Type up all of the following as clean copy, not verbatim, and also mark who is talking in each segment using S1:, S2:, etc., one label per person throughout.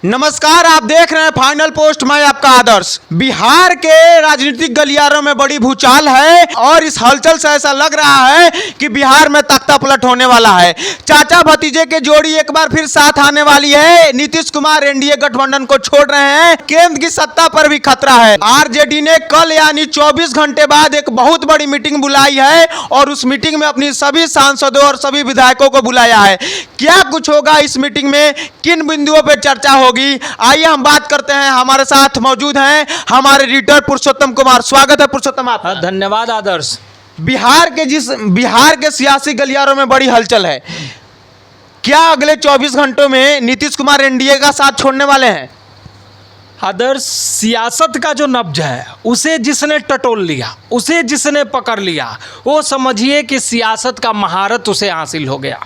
S1: नमस्कार, आप देख रहे हैं फाइनल पोस्ट। मैं आपका आदर्श। बिहार के राजनीतिक गलियारों में बड़ी भूचाल है और इस हलचल से ऐसा लग रहा है कि बिहार में तख्ता पलट होने वाला है। चाचा भतीजे के जोड़ी एक बार फिर साथ आने वाली है। नीतीश कुमार एनडीए गठबंधन को छोड़ रहे हैं। केंद्र की सत्ता पर भी खतरा है। आरजेडी ने कल यानी 24 घंटे बाद एक बहुत बड़ी मीटिंग बुलाई है और उस मीटिंग में अपनी सभी सांसदों और सभी विधायकों को बुलाया है। क्या कुछ होगा इस मीटिंग में, किन बिंदुओं पर चर्चा होगी, आइए हम बात करते हैं। हमारे साथ मौजूद हैं हमारे एडिटर पुरुषोत्तम कुमार। स्वागत है पुरुषोत्तम आपका।
S2: धन्यवाद आदर्श।
S1: बिहार के सियासी गलियारों में बड़ी हलचल है। क्या अगले 24 घंटों में नीतीश कुमार एनडीए का साथ छोड़ने वाले हैं?
S2: आदर्श, सियासत का जो नब्ज है उसे जिसने टटोल लिया, उसे जिसने पकड़ लिया, वो समझिए कि सियासत का महारत उसे हासिल हो गया।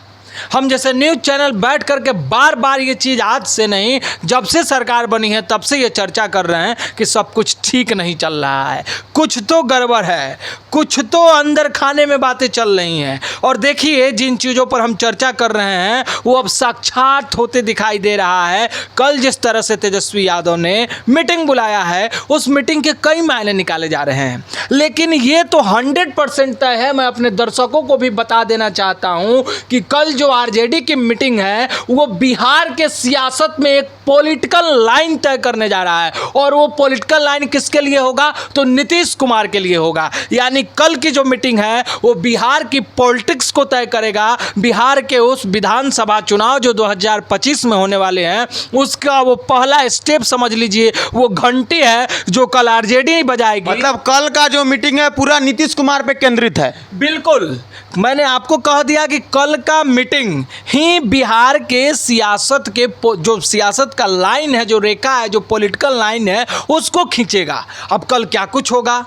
S2: हम जैसे न्यूज़ चैनल बैठ करके बार बार ये चीज़ आज से नहीं, जब से सरकार बनी है तब से ये चर्चा कर रहे हैं कि सब कुछ ठीक नहीं चल रहा है, कुछ तो गड़बड़ है, कुछ तो अंदर खाने में बातें चल रही हैं। और देखिए, जिन चीज़ों पर हम चर्चा कर रहे हैं वो अब साक्षात होते दिखाई दे रहा है। कल जिस तरह से तेजस्वी यादव ने मीटिंग बुलाया है, उस मीटिंग के कई मायने निकाले जा रहे हैं। लेकिन ये तो 100% तय है। मैं अपने दर्शकों को भी बता देना चाहता हूँ कि कल जो आरजेडी की मीटिंग है वो बिहार के सियासत में एक पॉलिटिकल लाइन तय करने जा रहा है। और वो पॉलिटिकल लाइन किसके लिए होगा? तो नीतीश कुमार के लिए होगा। यानी कल की जो मीटिंग है वो बिहार की पॉलिटिक्स को तय करेगा। बिहार के उस विधानसभा चुनाव जो 2025 में होने वाले हैं उसका वो पहला स्टेप समझ लीजिए, वो घंटी है जो कल आरजेडी बजाएगी।
S1: मतलब कल का जो मीटिंग है पूरा नीतीश कुमार पे केंद्रित है।
S2: बिल्कुल, मैंने आपको कह दिया कि कल का मीटिंग ही बिहार के सियासत के जो सियासत का लाइन है, जो रेखा है, जो पॉलिटिकल लाइन है, उसको खींचेगा। अब कल क्या कुछ होगा,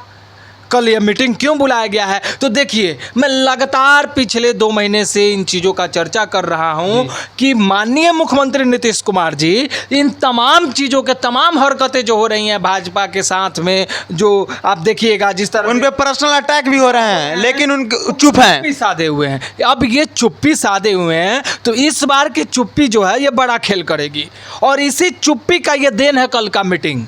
S2: कल ये मीटिंग क्यों बुलाया गया है? तो देखिए, मैं लगातार पिछले 2 महीने से इन चीज़ों का चर्चा कर रहा हूं कि माननीय मुख्यमंत्री नीतीश कुमार जी इन तमाम चीज़ों के तमाम हरकतें जो हो रही हैं भाजपा के साथ में, जो आप देखिएगा जिस तरह
S1: उन पे पर्सनल अटैक भी हो रहे हैं, लेकिन उनके चुप हैं,
S2: चुप्पी साधे हुए हैं। अब ये चुप्पी साधे हुए हैं तो इस बार की चुप्पी जो है ये बड़ा खेल करेगी। और इसी चुप्पी का ये देन है कल का मीटिंग।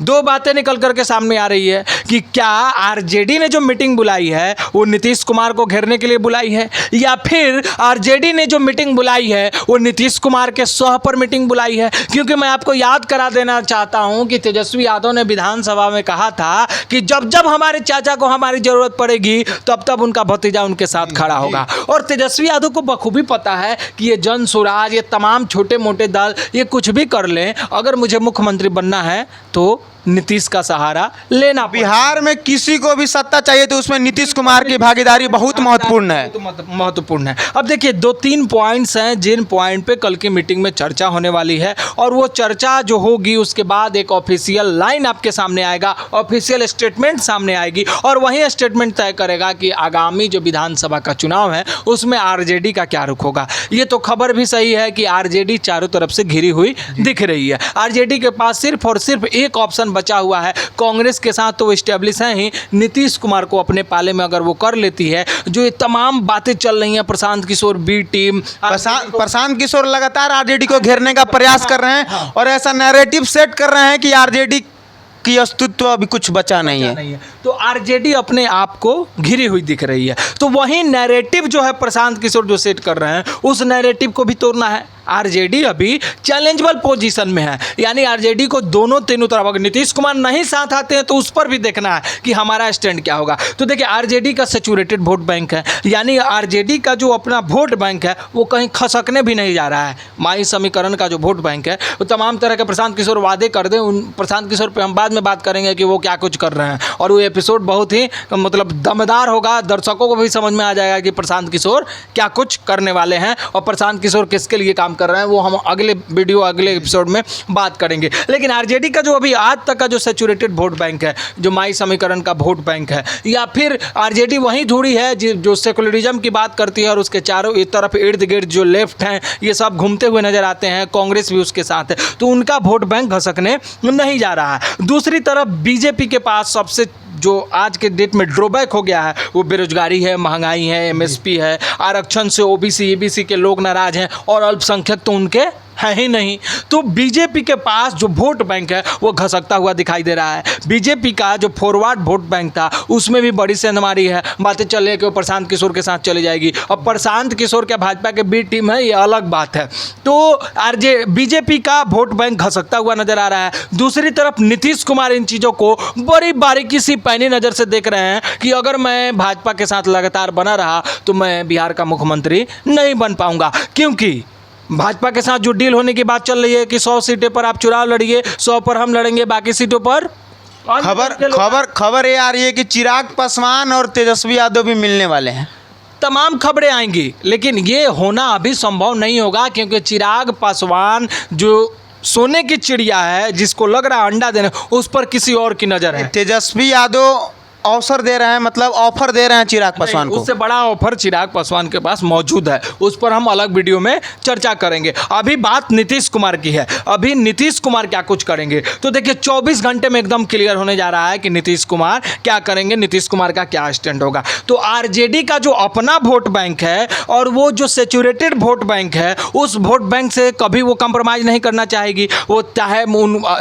S2: 2 बातें निकल करके सामने आ रही है कि क्या आरजेडी ने जो मीटिंग बुलाई है वो नीतीश कुमार को घेरने के लिए बुलाई है, या फिर आरजेडी ने जो मीटिंग बुलाई है वो नीतीश कुमार के सह पर मीटिंग बुलाई है। क्योंकि मैं आपको याद करा देना चाहता हूं कि तेजस्वी यादव ने विधानसभा में कहा था कि जब जब हमारे चाचा को हमारी ज़रूरत पड़ेगी तब तब उनका भतीजा उनके साथ खड़ा होगा। और तेजस्वी यादव को बखूबी पता है कि ये जन सुराज, ये तमाम छोटे मोटे दल, ये कुछ भी कर लें, अगर मुझे मुख्यमंत्री बनना है तो नीतीश का सहारा लेना।
S1: बिहार में किसी को भी सत्ता चाहिए तो उसमें नीतीश कुमार की भागीदारी बहुत महत्वपूर्ण है।
S2: महत्वपूर्ण है। अब देखिए, 2-3 पॉइंट्स हैं जिन पॉइंट पे कल की मीटिंग में चर्चा होने वाली है। और वो चर्चा जो होगी उसके बाद एक ऑफिशियल लाइन आपके सामने आएगा, ऑफिशियल स्टेटमेंट सामने आएगी और वही स्टेटमेंट तय करेगा कि आगामी जो विधानसभा का चुनाव है उसमें आरजेडी का क्या रुख होगा। ये तो खबर भी सही है कि आरजेडी चारों तरफ से घिरी हुई दिख रही है। आरजेडी के पास सिर्फ और सिर्फ एक ऑप्शन बचा हुआ है। कांग्रेस के साथ तो वो स्टेब्लिश है ही, नीतीश कुमार को अपने पाले में अगर वो कर लेती है, जो ये तमाम बातें चल रही हैं, प्रशांत किशोर बी टीम,
S1: प्रशांत किशोर लगातार आरजेडी को घेरने का प्रयास कर रहे हैं और ऐसा नैरेटिव सेट कर रहे हैं कि आरजेडी की अस्तित्व अभी कुछ बचा नहीं है।
S2: तो आरजेडी अपने आप को घिरी हुई दिख रही है। तो वही नैरेटिव जो है प्रशांत किशोर जो सेट कर रहे हैं, उस नैरेटिव को भी तोड़ना है। आरजेडी अभी चैलेंजेबल पोजीशन में है। यानी आरजेडी को तीनों तरफ, अगर नीतीश कुमार नहीं साथ आते हैं तो उस पर भी देखना है कि हमारा स्टैंड क्या होगा। तो देखिए, आरजेडी का सैचुरेटेड वोट बैंक है। यानी आरजेडी का जो अपना वोट बैंक है वो कहीं खसकने भी नहीं जा रहा है। माई समीकरण का जो वोट बैंक है वो तमाम तरह के प्रशांत किशोर वादे कर दें, उन प्रशांत किशोर पर हम बाद में बात करेंगे कि वो क्या कुछ कर रहे हैं। और वो एपिसोड बहुत ही मतलब दमदार होगा, दर्शकों को भी समझ में आ जाएगा कि प्रशांत किशोर क्या कुछ करने वाले हैं और प्रशांत किशोर किसके लिए काम कर रहे हैं, वो हम अगले वीडियो, अगले एपिसोड में बात करेंगे। लेकिन आरजेडी का जो अभी आज तक का जो सैचुरेटेड वोट बैंक है, जो माई समीकरण का वोट बैंक है, या फिर आरजेडी वहीं जुड़ी है जो सेकुलरिज्म की बात करती है और उसके चारों तरफ इर्द गिर्द जो लेफ्ट हैं ये सब घूमते हुए नजर आते हैं, कांग्रेस भी उसके साथ है, तो उनका वोट बैंक घसकने नहीं जा रहा है। दूसरी तरफ बीजेपी के पास सबसे जो आज के डेट में ड्रॉबैक हो गया है वो बेरोजगारी है, महंगाई है, एमएसपी है, आरक्षण से ओबीसी ईबीसी के लोग नाराज हैं और अल्पसंख्यक तो उनके है ही नहीं। तो बीजेपी के पास जो वोट बैंक है वो घसकता हुआ दिखाई दे रहा है। बीजेपी का जो फॉरवर्ड वोट बैंक था उसमें भी बड़ी सेंधमारी है। बातें चल रही है कि वो प्रशांत किशोर के साथ चली जाएगी। अब प्रशांत किशोर क्या भाजपा के बी टीम है, ये अलग बात है। तो बीजेपी का वोट बैंक घसकता हुआ नजर आ रहा है। दूसरी तरफ नीतीश कुमार इन चीज़ों को बड़ी बारीकी सी पैनी नज़र से देख रहे हैं कि अगर मैं भाजपा के साथ लगातार बना रहा तो मैं बिहार का मुख्यमंत्री नहीं बन पाऊंगा, क्योंकि भाजपा के साथ जो डील होने की बात चल रही है कि 100 सीटें पर आप चुनाव लड़िए, 100 पर हम लड़ेंगे, बाकी सीटों पर
S1: खबर ये आ रही है कि चिराग पासवान और तेजस्वी यादव भी मिलने वाले हैं।
S2: तमाम खबरें आएंगी, लेकिन ये होना अभी संभव नहीं होगा, क्योंकि चिराग पासवान जो सोने की चिड़िया है, जिसको लग रहा है अंडा देने, उस पर किसी और की नज़र है।
S1: तेजस्वी यादव अवसर दे रहे हैं, मतलब ऑफर दे रहे हैं चिराग पासवान को।
S2: उससे बड़ा ऑफर चिराग पासवान के पास मौजूद है, उस पर हम अलग वीडियो में चर्चा करेंगे। अभी बात नीतीश कुमार की है। अभी नीतीश कुमार क्या कुछ करेंगे, तो देखिए 24 घंटे में एकदम क्लियर होने जा रहा है कि नीतीश कुमार क्या करेंगे, नीतीश कुमार का क्या स्टैंड होगा। तो आरजेडी का जो अपना वोट बैंक है और वो जो सेचुरेटेड वोट बैंक है, उस वोट बैंक से कभी वो कंप्रोमाइज़ नहीं करना चाहेगी। वो चाहे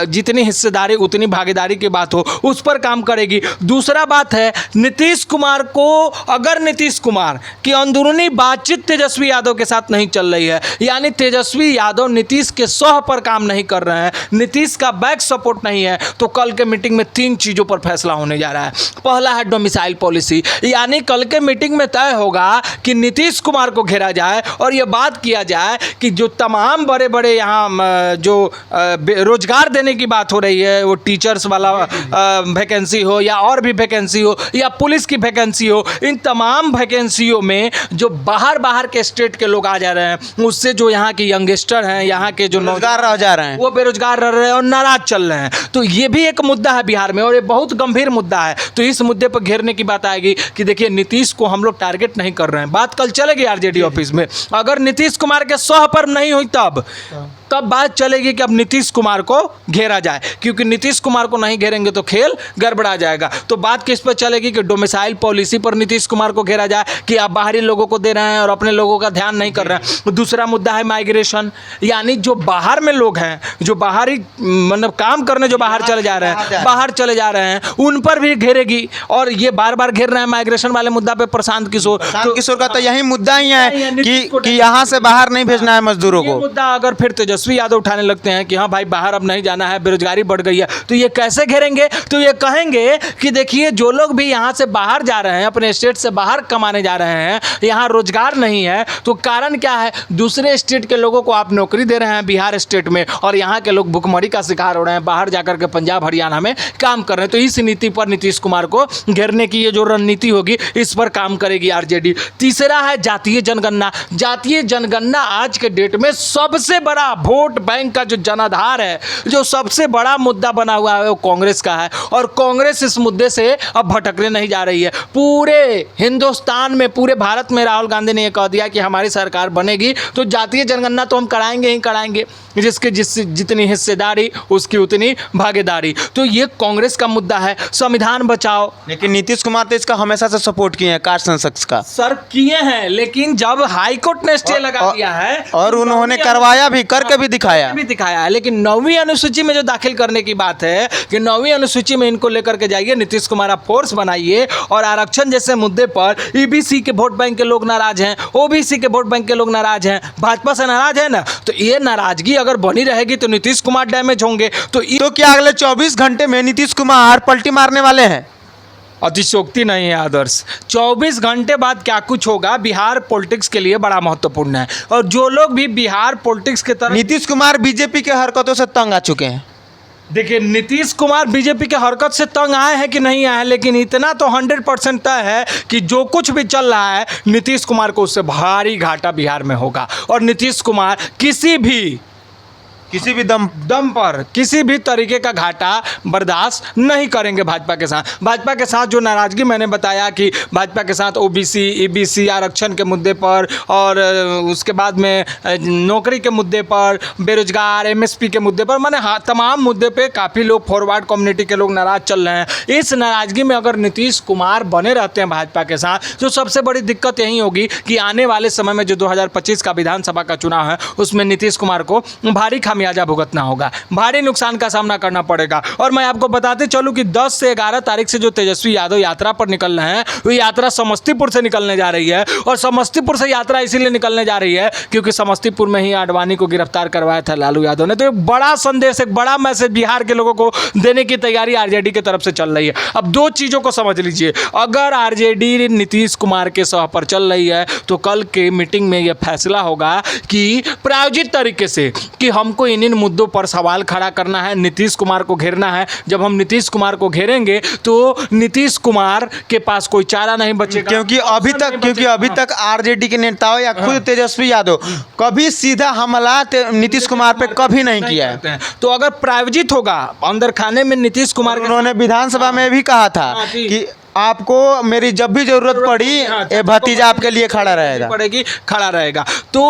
S2: जितनी हिस्सेदारी उतनी भागीदारी की बात हो, उस पर काम करेगी। दूसरा बात है, नीतीश कुमार को, अगर नीतीश कुमार की अंदरूनी बातचीत तेजस्वी यादव के साथ नहीं चल रही है, यानी तेजस्वी यादव नीतीश के सह पर काम नहीं कर रहे हैं, नीतीश का बैक सपोर्ट नहीं है, तो कल के मीटिंग में 3 चीज़ों पर फैसला होने जा रहा है। पहला है डोमिसाइल पॉलिसी, यानी कल के मीटिंग में तय होगा कि नीतीश कुमार को घेरा जाए और यह बात किया जाए कि जो तमाम बड़े बड़े यहाँ जो रोजगार देने की बात हो रही है, वो टीचर्स वाला वैकेंसी हो या और भी वैकेंसी हो या पुलिस की वैकेंसी हो, इन तमाम वैकेंसियों में जो बाहर के स्टेट के लोग आ जा रहे हैं, उससे जो यहाँ के यंगस्टर हैं, यहाँ के जो
S1: बेरोजगार रह जा रहे हैं,
S2: वो बेरोजगार रह रहे हैं और नाराज चल रहे हैं। तो ये भी एक मुद्दा है बिहार में और ये बहुत गंभीर मुद्दा है। तो इस मुद्दे पर घेरने की बात आएगी कि देखिए नीतीश को हम लोग टारगेट नहीं कर रहे हैं। बात कल चलेगी आरजेडी ऑफिस में, अगर नीतीश कुमार के सह पर नहीं हुई तब बात चलेगी कि अब नीतीश कुमार को घेरा जाए, क्योंकि नीतीश कुमार को नहीं घेरेंगे तो खेल गड़बड़ा जाएगा। तो बात किस पर चलेगी कि डोमिसाइल पॉलिसी पर नीतीश कुमार को घेरा जाए कि आप बाहरी लोगों को दे रहे हैं और अपने लोगों का ध्यान नहीं कर रहे हैं। दूसरा मुद्दा है माइग्रेशन, यानी जो बाहर में लोग हैं, जो बाहरी मतलब काम करने जो बाहर चले जा रहे हैं, उन पर भी घेरेगी। और ये बार बार घेर रहे हैं माइग्रेशन वाले मुद्दा पे प्रशांत किशोर
S1: का तो यही मुद्दा ही है कि यहाँ से बाहर नहीं भेजना है मजदूरों को।
S2: मुद्दा अगर फिर तेजस्वी यादव उठाने लगते हैं कि हाँ भाई बाहर अब नहीं जाना है, बेरोजगारी बढ़ गई है, तो ये कैसे घेरेंगे? तो ये कहेंगे कि देखिए जो लोग भी यहाँ से बाहर जा रहे हैं, अपने स्टेट से बाहर कमाने जा रहे हैं, यहाँ रोजगार नहीं है, तो कारण क्या है? दूसरे स्टेट के लोगों को आप नौकरी दे रहे हैं बिहार स्टेट में और यहाँ के लोग भुखमरी का शिकार हो रहे हैं, बाहर जाकर के पंजाब हरियाणा में काम कर रहे हैं। तो इस नीति पर नीतीश कुमार को घेरने की ये जो रणनीति होगी, इस पर काम करेगी आरजेडी। तीसरा है जातीय जनगणना। जातीय जनगणना आज के डेट में सबसे बड़ा वोट बैंक का जो जनाधार है, जो सबसे बड़ा मुद्दा बना हुआ है, वो कांग्रेस का है। और कांग्रेस इस मुद्दे से अब भटकने नहीं जा रही है। पूरे हिंदुस्तान में, पूरे भारत में राहुल गांधी ने यह कह दिया कि हमारी सरकार बनेगी तो जातीय जनगणना तो हम कराएंगे ही कराएंगे, जिसके जितनी हिस्सेदारी उसकी उतनी भागीदारी। तो ये कांग्रेस का मुद्दा है। संविधान बचाओ,
S1: लेकिन नीतीश कुमार तो इसका हमेशा से सपोर्ट किए हैं, कास्ट सेंसस का
S2: सर किए हैं, लेकिन जब हाई कोर्ट ने स्टे लगा दिया है
S1: और उन्होंने करवाया भी, करके भी दिखाया
S2: है। लेकिन 9वीं अनुसूची में जो दाखिल करने की बात है कि 9वीं अनुसूची में इनको लेकर के जाइए, नीतीश कुमार आप फोर्स बनाइए। और आरक्षण जैसे मुद्दे पर ईबीसी के वोट बैंक के लोग नाराज हैं, ओबीसी के वोट बैंक के लोग नाराज हैं, भाजपा से नाराज है ना। तो ये नाराजगी अगर बनी रहेगी तो नीतीश कुमार डैमेज होंगे। तो
S1: क्या अगले 24 घंटे में नीतीश कुमार पलटी मारने वाले हैं?
S2: अतिशोक्ति नहीं है आदर्श। 24 घंटे बाद क्या कुछ होगा, बिहार पॉलिटिक्स के लिए बड़ा महत्वपूर्ण है। और जो लोग भी बिहार पॉलिटिक्स के तरफ,
S1: नीतीश कुमार बीजेपी के हरकतों से तंग आ चुके हैं।
S2: देखिए नीतीश कुमार बीजेपी के हरकत से तंग आए हैं कि नहीं आए हैं, लेकिन इतना तो 100% तय है कि जो कुछ भी चल रहा है नीतीश कुमार को उससे भारी घाटा बिहार में होगा। और नीतीश कुमार किसी भी
S1: किसी भी दम
S2: पर किसी भी तरीके का घाटा बर्दाश्त नहीं करेंगे भाजपा के साथ। भाजपा के साथ जो नाराजगी मैंने बताया कि भाजपा के साथ ओबीसी ईबीसी आरक्षण के मुद्दे पर और उसके बाद में नौकरी के मुद्दे पर, बेरोजगार एमएसपी के मुद्दे पर, माने हाँ तमाम मुद्दे पे काफ़ी लोग फॉरवर्ड कम्युनिटी के लोग नाराज चल रहे हैं। इस नाराजगी में अगर नीतीश कुमार बने रहते हैं भाजपा के साथ, तो सबसे बड़ी दिक्कत यही होगी कि आने वाले समय में जो 2025 का विधानसभा का चुनाव है उसमें नीतीश कुमार को भारी खामियाजा भुगतना होगा, भारी नुकसान का सामना करना पड़ेगा। और मैं आपको बताते चलूं कि 10 से 11 तारीख से जो तेजस्वी यादव यात्रा पर निकल रहे हैं, वो यात्रा समस्तीपुर से निकलने जा रही है। और समस्तीपुर से यात्रा इसीलिए निकलने जा रही है क्योंकि समस्तीपुर में ही आडवाणी को गिरफ्तार करवाया था लालू यादव ने। तो एक बड़ा संदेश, एक बड़ा मैसेज बिहार के लोगों को देने की तैयारी आरजेडी की तरफ से चल रही है। अब दो चीज़ों को समझ लीजिए, अगर आरजेडी नीतीश कुमार के सह पर चल रही है तो कल के मीटिंग में यह फैसला होगा कि प्रायोजित तरीके से कि हमको इन मुद्दों पर सवाल खड़ा करना है, नीतीश कुमार को घेरना है। जब हम नीतीश कुमार को घेरेंगे तो नीतीश कुमार के पास कोई चारा नहीं बचेगा,
S1: क्योंकि अभी तक आरजेडी के नेताओं या खुद तेजस्वी यादव कभी सीधा हमला नीतीश कुमार पे कभी नहीं किया है।
S2: तो अगर प्रायोजित होगा अंदर खाने में नीतीश कुमार,
S1: उन्होंने विधानसभा में भी कहा था कि आपको मेरी जब भी जरूरत पड़ी ये भतीजा आपके लिए खड़ा
S2: रहेगा। तो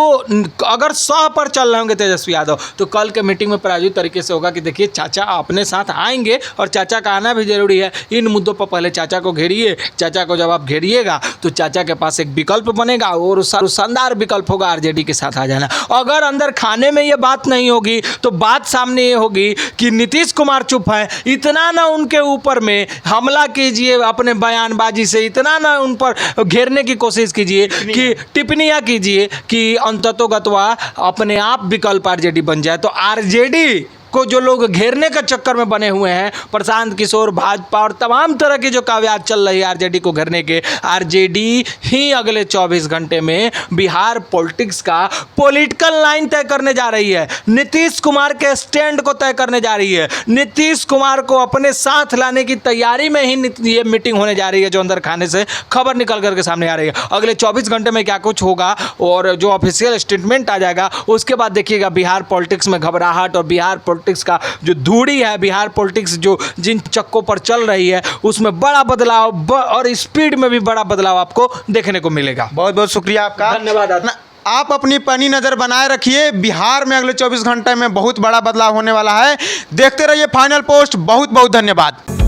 S2: अगर 100 पर चल रहे होंगे तेजस्वी यादव, तो कल के मीटिंग में प्रायोजित तरीके से होगा कि देखिए चाचा अपने साथ आएंगे और चाचा का आना भी जरूरी है। इन मुद्दों पर पहले चाचा को घेरिए, चाचा को जब आप घेरिएगा तो चाचा के पास एक विकल्प बनेगा और शानदार विकल्प होगा आरजेडी के साथ आ जाना। अगर अंदर खाने में ये बात नहीं होगी तो बात सामने ये होगी कि नीतीश कुमार चुप है, इतना ना उनके ऊपर में हमला कीजिए अपने बयानबाजी से, इतना ना उन पर घेरने की कोशिश कीजिए कि टिप्पणियां कीजिए कि अंततोगत्वा अपने आप विकल्प आरजेडी बन जाए। तो आरजेडी को जो लोग घेरने का चक्कर में बने हुए हैं, प्रशांत किशोर, भाजपा और तमाम तरह की जो काव्यात चल रही है आरजेडी को घेरने के, आरजेडी ही अगले 24 घंटे में बिहार पॉलिटिक्स का पॉलिटिकल लाइन तय करने जा रही है, नीतीश कुमार के स्टैंड को तय करने जा रही है। नीतीश कुमार को अपने साथ लाने की तैयारी में ही ये मीटिंग होने जा रही है, जो अंदर खाने से खबर निकल करके सामने आ रही है। अगले 24 घंटे में क्या कुछ होगा और जो ऑफिशियल स्टेटमेंट आ जाएगा उसके बाद देखिएगा बिहार पॉलिटिक्स में घबराहट और बिहार पॉलिटिक्स का जो धूड़ी है, बिहार पॉलिटिक्स जो जिन चक्कों पर चल रही है उसमें बड़ा बदलाव और स्पीड में भी बड़ा बदलाव आपको देखने को मिलेगा।
S1: बहुत बहुत शुक्रिया आपका,
S2: धन्यवाद।
S1: आप अपनी पैनी नज़र बनाए रखिए, बिहार में अगले 24 घंटे में बहुत बड़ा बदलाव होने वाला है। देखते रहिए फाइनल पोस्ट। बहुत बहुत धन्यवाद।